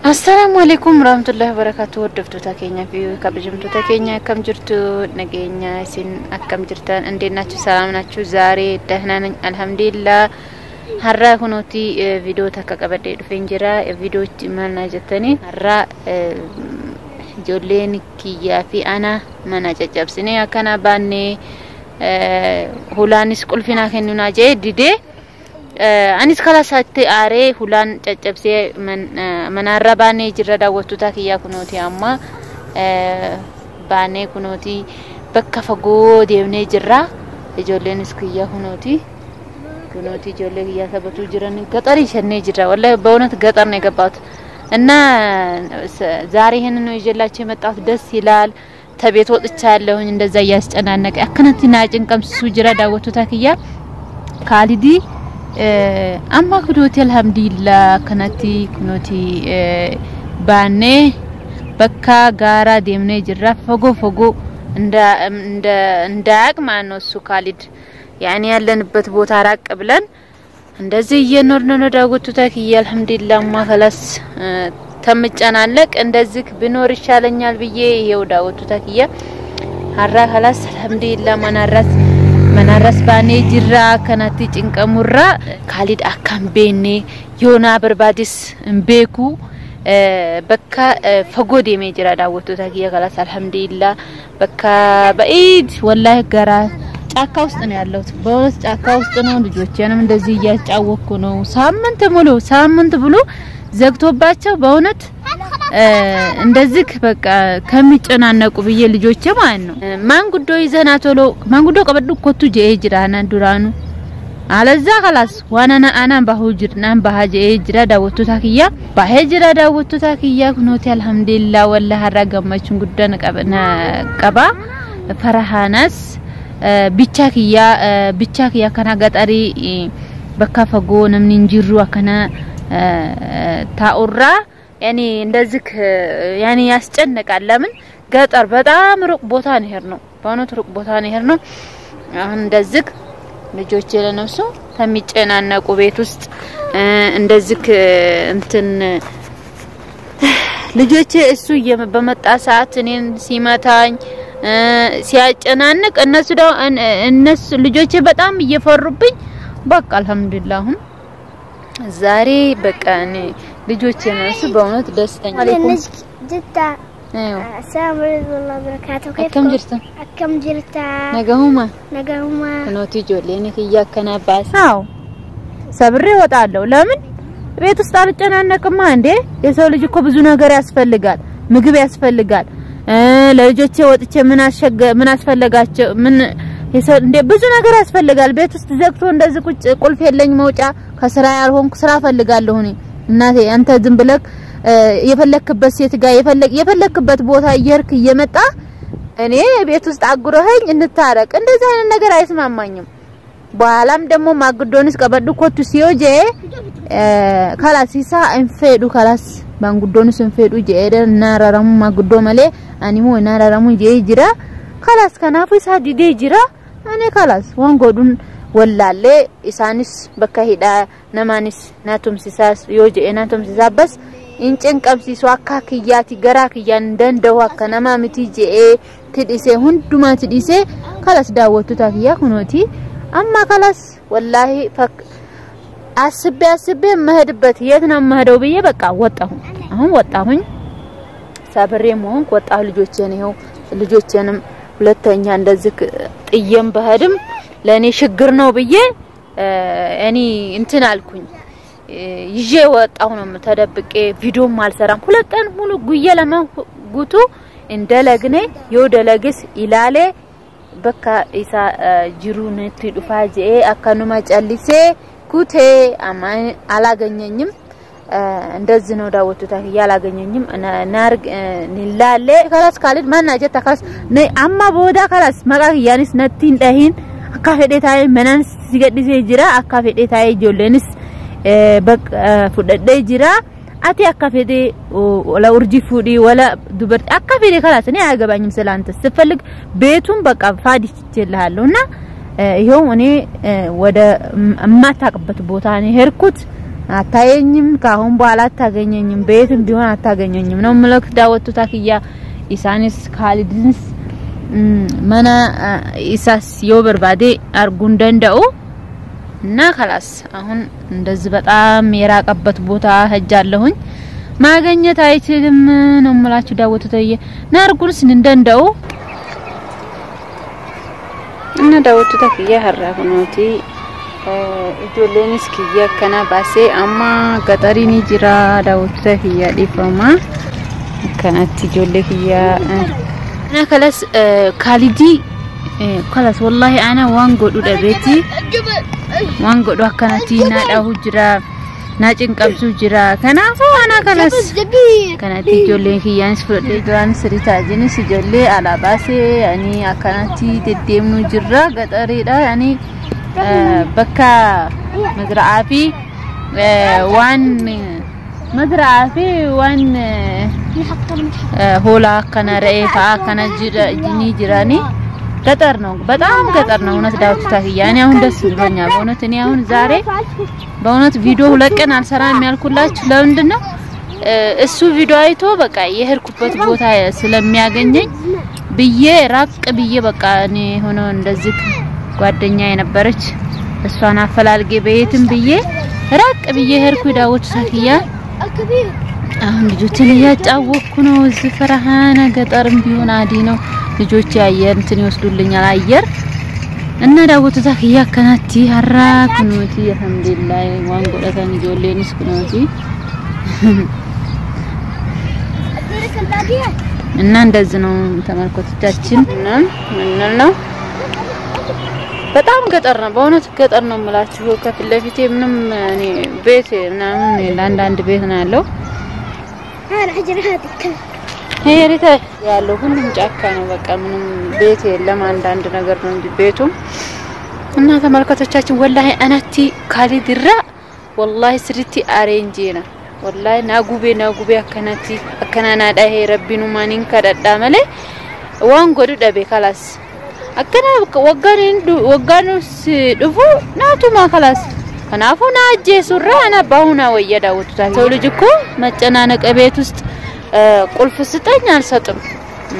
السلام عليكم ورحمة الله وبركاته. ودفتوتا كينيا في كبجمتوتا كينيا كم جرتو نجينا سين أكم جرتان عندنا شو سلام نشوف زاري دهنا الحمد لله. هرّا كنوتي فيديو تكا كبدي فينجرا فيديو تمانا جتني هرّا جولين كيا في أنا منا جاب سنة كنا باني هولانيس كل فينا خنونا جديدة أنيس خلاص هتي أري هولان جاب سي من الرباني جرّا وتوتا كيا كنوتي أما باني كنوتي بكفجو ديوني جرّا جولين كيا كنوتي جولي كيا ثبتوا جرّاني قطري شنّي جرّا والله بونت قطر نجبات እና ዛሬ ይሄንን ነው ይዤላችሁ የመጣሁት ደስ ይላል ተቤት ወጥቻለሁኝ እንደዛ ያስጨናነቀ አከነቲና ጭንቀም ሱጅራ ዳወቱ ታክያ ካሊዲ አማ ኩዶቲ አልহামዱሊላህ ከነቲ ኩኖቲ ባኔ በካ ጋራ ደምኔ ጅራ ፈጎ እንደ አቅማ ነው ሱ ካሊድ ያኒ ያለንበት ቦታ ራቅ ብለን እንደዚህ እየኖርን ነው ዳውቱ ታክያ አልহামዱሊላህ ማ خلاص ተምጨናለቅ እንደዚህ ብኖር ይሻለኛል ብዬ ይሄው ዳውቱ ታክያ አራ خلاص አልহামዱሊላህ መናራስ ባኔ ጅራ ከናቲ ጭንቀሙራ ካሊድ አካምቤኔ ዮና በርባዲስ እንቤኩ በካ ፈጎዴ ሜጅራ ዳውቱ ታክያ خلاص አልহামዱሊላህ በካ በኢድ ወላሂ ጋራ ጫካ ውስጥ ነው ያለሁት በውስጥ ጫካ ውስጥ ነው ልጆቼንም እንደዚህ ያጫወኩ ነው ሳምንት ብሎ ዘግቶባቸው በእውነት እንደዚህ በቃ ከሚጨናነቁ ብዬ ልጆቼ ማለት ነው ማንጉዶ ይዘና ቶሎ ማንጉዶ ቀበዱ ኮቱ ጄጅራና ዱራኑ አለዛ خلاص ዋናና አናን ባሁጅርናን ባሃጄ ጅራ ዳወቱ ታክያ ኩኖቲ አልহামዱሊላህ ወላሂ አራገማችን ጉዳን ቀባ ፈራሃናስ bichakiya kana gatari bakafago namni injiru akana taurra yani እንደዚህ yani ያስጨነቃል ለምን ገጠር በጣም ሩቅ ቦታ ነው ባኖት ሩቅ ቦታ ነው አሁን እንደዚህ ልጆቼ ለነሱ ከሚጨናነቁ ቤት ውስጥ እንደዚህ እንትን ልጆቼ እሱ በመጣ ሰዓት እኔን ሲመታኝ ሲያጨናንቅ እነሱ ልጆቼ በጣም እየፈሩብኝ በቃ አልহামዱሊላህ ዛሬ በቃ እኔ ልጆቼ ነሱ በእውነት ደስተኛ አለኩም ጅታ ሰላም አለይኩም ወበረካቱ አከም ጅርታ ነገሁማ ኖቲ ጆሌኔ ከያከና ባሳው ሰብሬ ወጣለሁ ለምን ቤት ውስጥ አልጨናነቅማ እንዴ የሰው ልጅ እኮ ብዙ ነገር ያስፈልጋል ምግብ ያስፈልጋል ለልጆቼ ወጥቼ ምን አስፈልጋቸው ምን እንደ ብዙ ነገር ያስፈልጋል ቤት ውስጥ ዘግቶ እንደዚህ ቁልፍ የለኝ መውጫ ከስራ ያልሆንኩ ስራ ፈልጋለሁ እኔ እናቴ አንተ ዝም ብለክ የፈለክበት ሴት ጋር የፈለክበት ቦታ እየርክ እየመጣ እኔ ቤት ውስጥ አጉረኸኝ እንታረቅ እንደዛ አይነት ነገር አይስማማኝም በኋላም ደግሞ ማግዶንስ ቀበዱ ኮቱ ሲዮጄ ካላሲሳ እንፈዱ ካላስ ባንጉዶንስ እንፈዱ ጄደ ናራራሙ ማግዶ ማለ አኒሞ ናራራሙ ጄጅራ ካላስ ከናፉ ሳዲዴ ጅራ እኔ ካላስ ወንጎዱን ወላለ ኢሳንስ በካሂዳ ነማንስ ናቱም ሲሳስ ዮጄ ናቱም ሲሳበስ እንጭን ቀምሲሱ አካክያቲ ገራክያን እንደንደው አከናማምቲ ጄ ትዲሴ ሁንዱማ ትዲሴ ካላስ ዳወቱ ታክያ ኩኖቲ አማ ካላስ ወላሂ አስቤ መሄድበት የት ነው መሄደው ብዬ በቃ ወጣሁኝ ሳብሬ ሞን ወጣሁ ልጆቼንም ሁለተኛ እንደዚህ ጥየም በህድም ለኔ ችግር ነው ብዬ እኔ እንትን አልኩኝ ይዤ ወጣሁ ነው ተደብቄ ቪዲዮም አልሰራም ሁለት ቀን ሙሉ ጉዬ ለማጉቱ እንደለግኔ ይወደለግስ ኢላሌ በካ ኢሳ ጅሩነት ዱፋጄ አካኑማ ጫሊሴ ኩቴ አማን አላገኘኝም እንደዚህ ነው ዳወቱ ታክያ አላገኘኝም ናርግ ንላለ خلاص ካሊድ ማናጀ ተካስ ነይ አማ ቦዳ خلاص ማጋያንስ ነቲን ደሂን አካፈዴታይ መናን ሲገድሴ ጅራ አካፈዴታይ ጆለንስ በቃ ፉደደ ጅራ አቲ አካፈዴ ወላ ኡርጂ ፉዲ ወላ ዱበር አካፈዴ خلاص እኔ አያገባኝም ስላንተ ስፈልግ ቤቱን በቃ ፋዲችልሃለሁና ይሄው እኔ ወደ ማታቀበት ቦታ ነው ሄርኩት አታየኝም ካሁን በኋላ አታገኘኝም ቤትም ቢሆን አታገኘኝም ነው ምልክ ዳወቱ ታክያ ኢሳንስ ካሊድንስ መና ኢሳስ የበርባዴ አርጉን ደንደው እና خلاص አሁን እንደዚህ በጣም የራቀበት ቦታ ሄጃለሁኝ ማገኘት አይችልም ነው የምላችሁ ዳወቱ ተየ ናርጉንስ እንደንደው እና ዳወቱ ተክያ ሀራኩኖቲ ijoolleen kiyya kana baasee amma gaxariin jira daawwattoota kiyya dhiifama kanatti ijoollee kiyya ana kalas Khalidi kalas wallahi ana waan godhu dhabeeti waan godhu akkanatti na dhahu jira na cinqabsu jira kanaafuu ana kalas kanatti ijoolleen kiyyaanis fudhadhee duraan sirriitaa jinis ijoollee ala baasee ani akkanatti deddeemnu jira gaxariidha ani بكا مزرعة وان مزرعة وان هولا كنا رئيفا كنا جني جراني قطرنا بتام قطرنا وناس داوت تاهي يعني هون دس بنيا بونت نيا هون زاري بونت فيديو لكن على سرعة ميال كلها لوندنا السو فيديو ايتو بقى يهركوبت بوتا ስለሚያገኘኝ ብዬ ራቅ ብዬ በቃ እኔ ሆኖ እንደዚህ ጓደኛ የነበረች እሷን አፈላልጌ በየትም ብዬ ራቅ ብዬ ሄርኩ ዳውት ሳኪያ አሁን ልጆችን ያጫወኩ ነው እዚህ ፈራሃና ገጠርም ቢሆን አዲ ነው ልጆች ያየር እንትን ይወስዱልኛል አየር እና ዳውት ሳኪያ ከናቲ ሀራኩኖቲ አልহামዱሊላህ ዋንጎለከን ጆሌኒስ ኩኖቲ እና እንደዚህ ነው ተመልከቶቻችን እና ምን ነው በጣም ገጠር ነው በእውነት ገጠር ነው ማለት ነው ከፊት ለፊቴ ምንም እኔ ቤት ምናምን ለአንድ ቤት ነው ያለው ሄሪታ ያለው ሁሉም ጫካ ነው በቃ ምንም ቤት የለም አንድ ነገር ነው እንጂ ቤቱ እና ተመልካቾቻችን ወላሂ አናቲ ካሊድራ ወላሂ ስሪቲ አሬንጂና ወላሂ ናጉቤ አከናና ዳሄ ረቢኑ ማኒን ከዳዳ መለ ዋን ጎዱ ደቤ ካላስ أكنا وقانوس دفو ناتو ما خلاص كنافو ناجي سرّا أنا باونا ويدا وتتاهي تولجكو مجنانك أبيت وست قلف ستين على سطم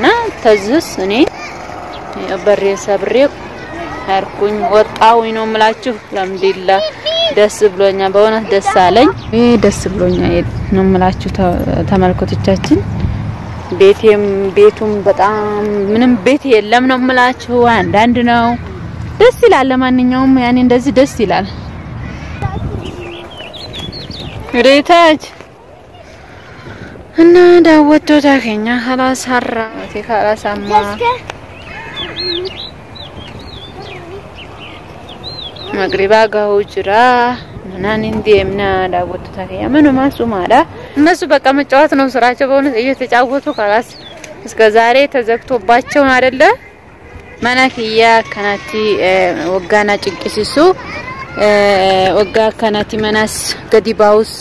نا تزس ني بري صبري هركون وطاوينو ملاچو الحمدلله ደስ ብሎኛ በእውነት ደስ አለኝ ደስ ብሎኛ ነው መላችሁ ተመልከቶቻችን ቤቱም በጣም ምንም ቤት የለም ነው መላችሁ አንዳንድ ነው ደስ ይላል ለማንኛውም ያኔ እንደዚህ ደስ ይላል ሬታጅ እና ዳወቶ ታከኛ خلاص ሀራ خلاص አማ መግሪባ ጋው ጅራ ምናን እንዴምና ዳወቶ ታከኛ ምኑ ማሱማዳ እነሱ በቃ መጫወት ነው ስራቸው በእውነት እየተጫወቱ خلاص እስከ ዛሬ ተዘግቶባቸው አይደለ ማናኪያ ከናቲ ወጋና ጭንቅሲሱ ወጋ ከናቲ መናስ ገዲባውስ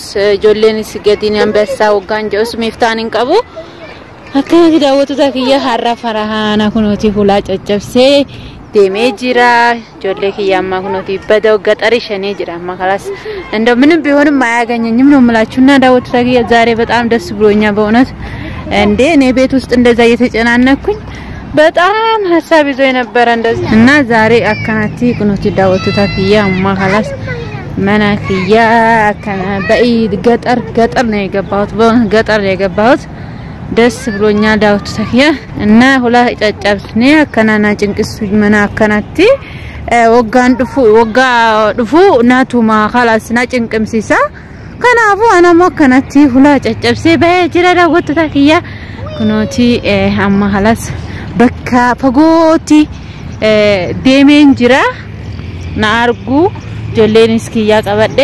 ጆሌንስ ገዲን አንበሳ ወጋን ጆስ ሚፍታንን ቀቡ አከናቲ ዳወቱ ታከያ ሀራ ፈራሃና ኩኖቲ ሁላ ጨጨብሴ ደሜጅራ ጆሌኪያማ ኩኖቲ በደው ገጠሪ ሸኔ ጅራማ خلاص እንደው ምንም ቢሆንም ማያገኘኝም ነው መላችሁና ዳወቱ ታከያ ዛሬ በጣም ደስ ብሎኛ በእውነት እንዴ እኔ ቤት ውስጥ እንደዛ እየተጨናነኩኝ በጣም ሐሳብ ይዞ የነበረ እንደዚህ እና ዛሬ አከናቲ ኩኖቲ ዳወቱ ታከያ ማ خلاص መናኪያ ከና በኢድ ገጠር ነው የገባሁት በእውነት ገጠር ነው የገባሁት ደስ ብሎኛ ዳውት ታከያ እና ሁላ ጨጨብስኔ አከናና ጭንቅስ መና አከናቲ ወጋን ድፉ ናቱማ خلاص ና ጭንቅምሲሳ ከናፉ አና ሞከናቲ ሁላ ጨጨብሴ በጅራ ዳውት ታከያ ኩኖቲ አማ خلاص በካ ፈጎቲ ደሜንጅራ ናርጉ ጆሌንስኪያ ቀበደ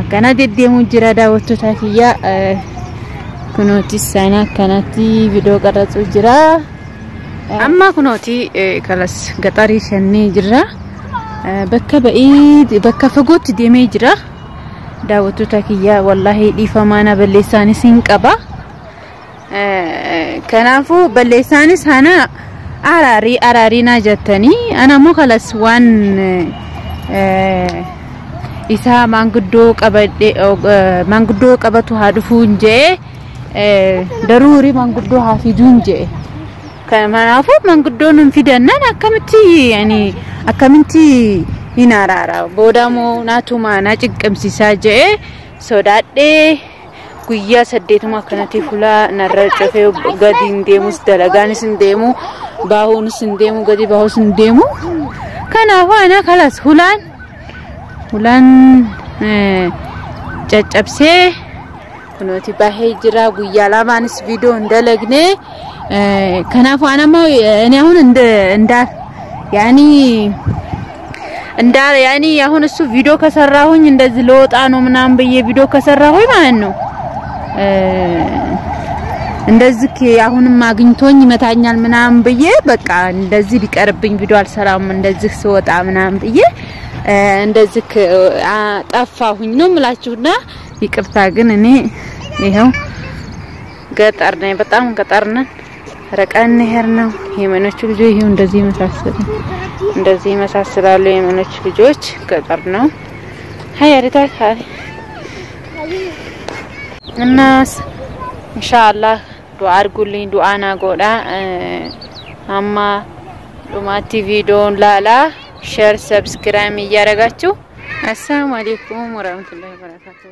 አከና ደደሙ ጅራ ዳውት ታከያ ኩኖቲ ሳና ከናቲ ቪዲዮ ቀረጹ ጅራ አማ ኩኖቲ ከላስ ገጠሪ ሸኔ ጅራ በከ በኢድ በከ ፈጎት ደሜ ጅራ ዳወቱ ታከያ ወላሂ ዲፈማና በለሳኒ ሲንቀባ ከናፉ በለሳኒ ሳና አራሪና ጀተኒ አና ሞ ከላስ ዋን isa manguddoo qabatu haa dhufuun jee daruuri manguddoo haa fiduun jee kanaafuu manguddoon hin fidannan akkamitti hinaaraara boodamoo naatuma na cinqamsiisaa jee sodaadhee guyyaa 8 akkanatti fuula narra cafee gadi hin deemus dalagaanis hin deemu baahuunis hin deemu gadi baahus hin deemu kanaafuu ana kalas hulaan caccabsee kunooti baahee jira guyyaa lamaanis viidiyoo hin dalagne kanaafuu anama እኔ አሁን ያኒ አሁን እሱ ቪዲዮ ከሰራሁኝ እንደዚህ ለወጣ ነው ምናምን በየ ቪዲዮ ከሰራሁኝ ማለት ነው እንደዚህ አሁንም አግኝቶኝ ይመታኛል ምናምን በየ በቃ እንደዚህ ቢቀርብኝ ቪዲዮ አልሰራም እንደዚህ ስወጣ ምናምን በየ እንደዚህ ጠፋሁኝ ነው ምላችሁና ይቅርታ ግን እኔ ይሄው ገጠር ነኝ በጣም ገጠር ነን ረቀን ሄር ነው የመኖች ልጆች ይሄው እንደዚህ መሳሰላሉ የመኖች ልጆች ገጠር ነው ሀያሪታ ካሪ الناس ان شاء الله دعاء አድርጉልኝ ዱአና ጎዳ አማ ዱማቲ ቪዲዮን ላላ ሼር ሰብስክራይብ እያረጋችሁ አሰላሙ አለይኩም ወራህመቱላሂ ወበረካቱሁ